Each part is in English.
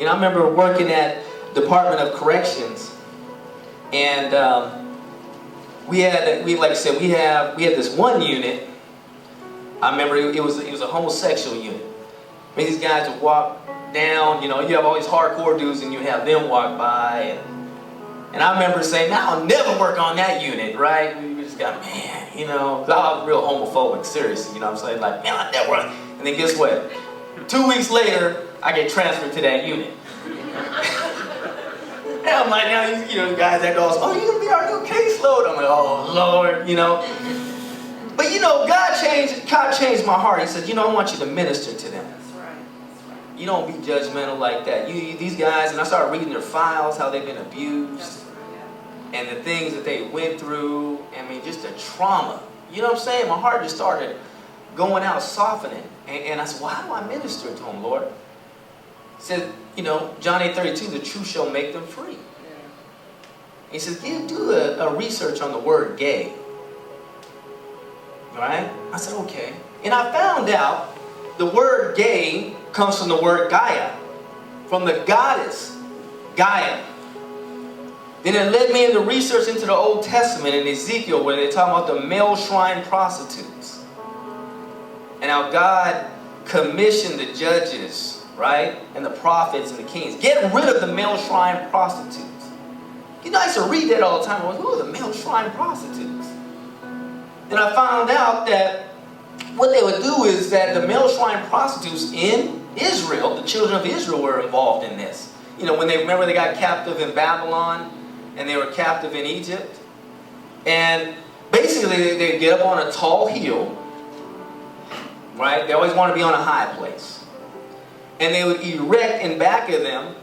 You know, I remember working at Department of Corrections, and we like I said, we had this one unit. I remember it was a homosexual unit. I mean, these guys would walk down. You know, you have all these hardcore dudes, and you have them walk by, and I remember saying, "Man, I'll never work on that unit," right? We just got, man, you know, 'cause I was real homophobic, seriously. You know what I'm saying? Like, man, I'll never work. And then guess what? 2 weeks later, I get transferred to that unit. And I'm like, now, you know, the guys that goes, "Oh, you're going to be our new caseload." I'm like, oh, Lord, you know. But, you know, God changed my heart. He said, you know, I want you to minister to them. That's right. You don't be judgmental like that. These guys, and I started reading their files, how they've been abused, and the things that they went through. I mean, just the trauma. You know what I'm saying? My heart just started going out, softening. And I said, well, how do I minister to them, Lord? He said, you know, John 8:32, the truth shall make them free. He says, do a research on the word gay. Right? I said, okay. And I found out the word gay comes from the word Gaia, from the goddess Gaia. Then it led me into research into the Old Testament in Ezekiel, where they talk about the male shrine prostitutes. And how God commissioned the judges, right? And the prophets and the kings. Get rid of the male shrine prostitutes. You know, I used to read that all the time. I was, who are the male shrine prostitutes? Then I found out that what they would do is that the male shrine prostitutes in Israel, the children of Israel, were involved in this. You know, when they got captive in Babylon and they were captive in Egypt. And basically they'd get up on a tall hill, right? They always want to be on a high place. And they would erect in back of them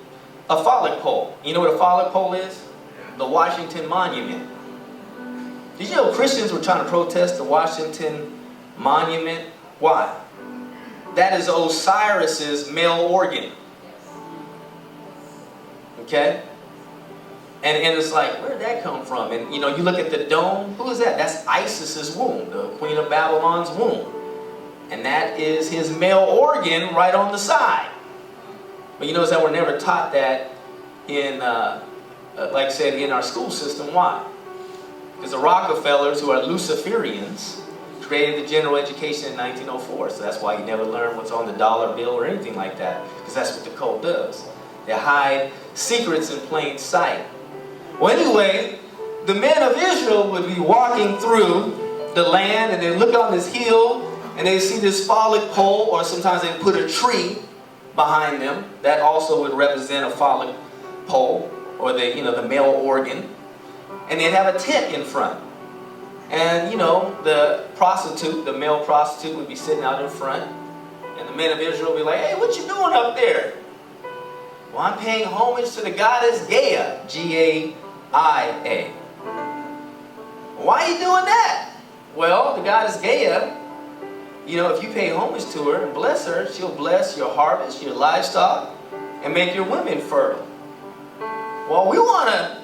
a phallic pole. You know what a phallic pole is? The Washington Monument. Did you know Christians were trying to protest the Washington Monument? Why? That is Osiris's male organ. Okay? And it's like, where did that come from? And you know, you look at the dome, who is that? That's Isis's womb, the Queen of Babylon's womb. And that is his male organ right on the side. But you notice that we're never taught that in, like I said, in our school system. Why? Because the Rockefellers, who are Luciferians, created the general education in 1904. So that's why you never learn what's on the dollar bill or anything like that. Because that's what the cult does. They hide secrets in plain sight. Well, anyway, the men of Israel would be walking through the land, and they look on this hill, and they see this phallic pole, or sometimes they put a tree behind them. That also would represent a phallic pole, or the male organ. And they'd have a tent in front. And, you know, the male prostitute would be sitting out in front. And the men of Israel would be like, hey, what you doing up there? Well, I'm paying homage to the goddess Gaia, G-A-I-A. Why are you doing that? Well, the goddess Gaia, you know, if you pay homage to her and bless her, she'll bless your harvest, your livestock, and make your women fertile. Well, we want to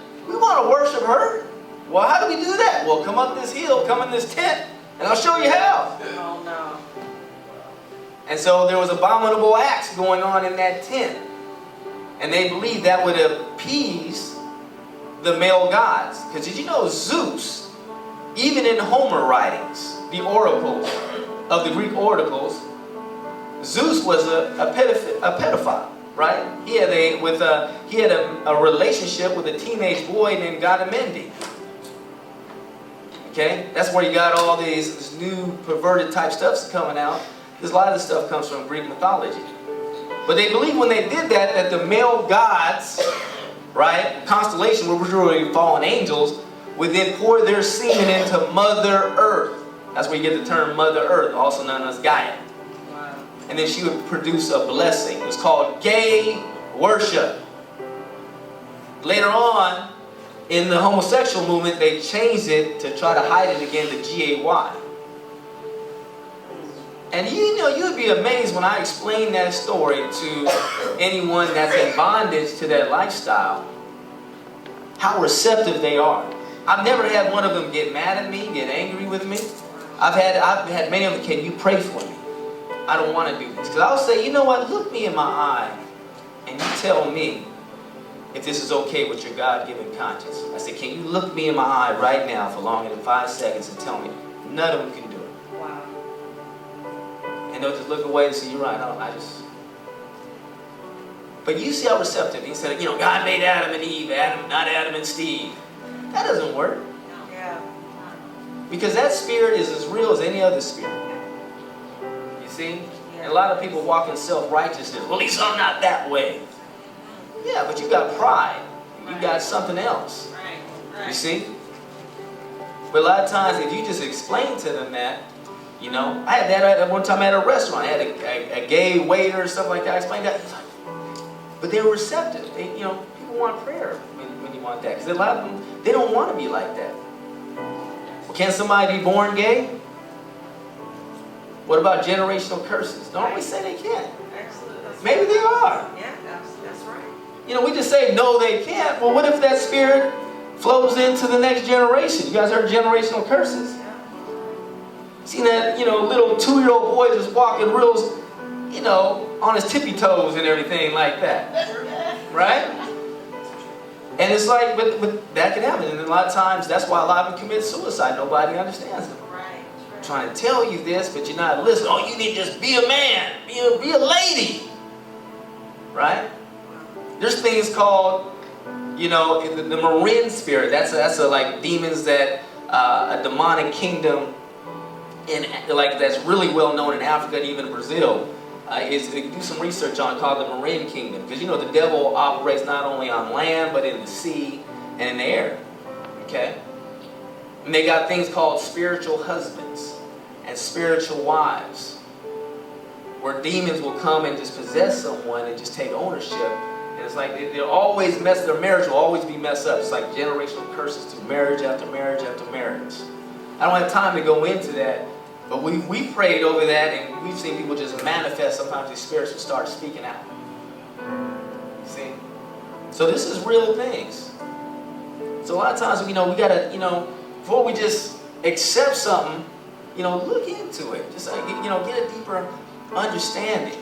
worship her. Well, how do we do that? Well, come up this hill, come in this tent, and I'll show you how. Oh, no. And so there was abominable acts going on in that tent. And they believed that would appease the male gods. Because did you know Zeus, even in Homer writings, the oracles of the Greek oracles, Zeus was a pedophile, right? He had a relationship with a teenage boy named Gadamendi. Okay, that's where you got all this new perverted type stuff's coming out. Because a lot of this stuff comes from Greek mythology. But they believed when they did that the male gods, right, constellation, which were really fallen angels, would then pour their semen into Mother Earth. That's where you get the term Mother Earth, also known as Gaia. Wow. And then she would produce a blessing. It was called Gaia Worship. Later on, in the homosexual movement, they changed it to try to hide it again to G-A-Y. And you know, you'd be amazed when I explain that story to anyone that's in bondage to that lifestyle, how receptive they are. I've never had one of them get mad at me, get angry with me. I've had many of them, can you pray for me? I don't want to do this. Because I'll say, you know what, look me in my eye and you tell me if this is okay with your God-given conscience. I said, can you look me in my eye right now for longer than 5 seconds and tell me? None of them can do it. Wow. And they'll just look away and say, you're right, But you see how receptive. He said, God made Adam and Eve, not Adam and Steve. That doesn't work. Yeah. Because that spirit is as real as any other spirit. You see? And a lot of people walk in self-righteousness. Well, at least I'm not that way. Yeah, but you got pride. You got something else. Right. You see? But a lot of times, if you just explain to them that, I had that at one time at a restaurant. I had a gay waiter and stuff like that. I explained that. But they were receptive. People want prayer when you want that. Because a lot of them, they don't want to be like that. Can somebody be born gay? What about generational curses? Don't always say they can't. Excellent. Maybe they are. Yeah, that's right. We just say, no, they can't. Well, what if that spirit flows into the next generation? You guys heard generational curses? Yeah. Seen that, little 2-year-old boy just walking real, on his tippy toes and everything like that. Right? And it's like, but that can happen. And a lot of times, that's why a lot of them commit suicide. Nobody understands them. Right. Trying to tell you this, but you're not listening. Oh, you need to just be a man. Be a lady. Right? There's things called, the Marin spirit. That's like demons that, a demonic kingdom that's really well known in Africa and even Brazil. Do some research on called the Marin kingdom. Because the devil operates not only on land, but in the sea and in the air. Okay? And they got things called spiritual husbands and spiritual wives, where demons will come and just possess someone and just take ownership. And it's like they'll always their marriage will always be messed up. It's like generational curses through marriage after marriage after marriage. I don't have time to go into that, but we prayed over that, and we've seen people just manifest. Sometimes these spirits will start speaking out. You see? So this is real things. So a lot of times, we gotta, before we just accept something, look into it. Just like, get a deeper understanding.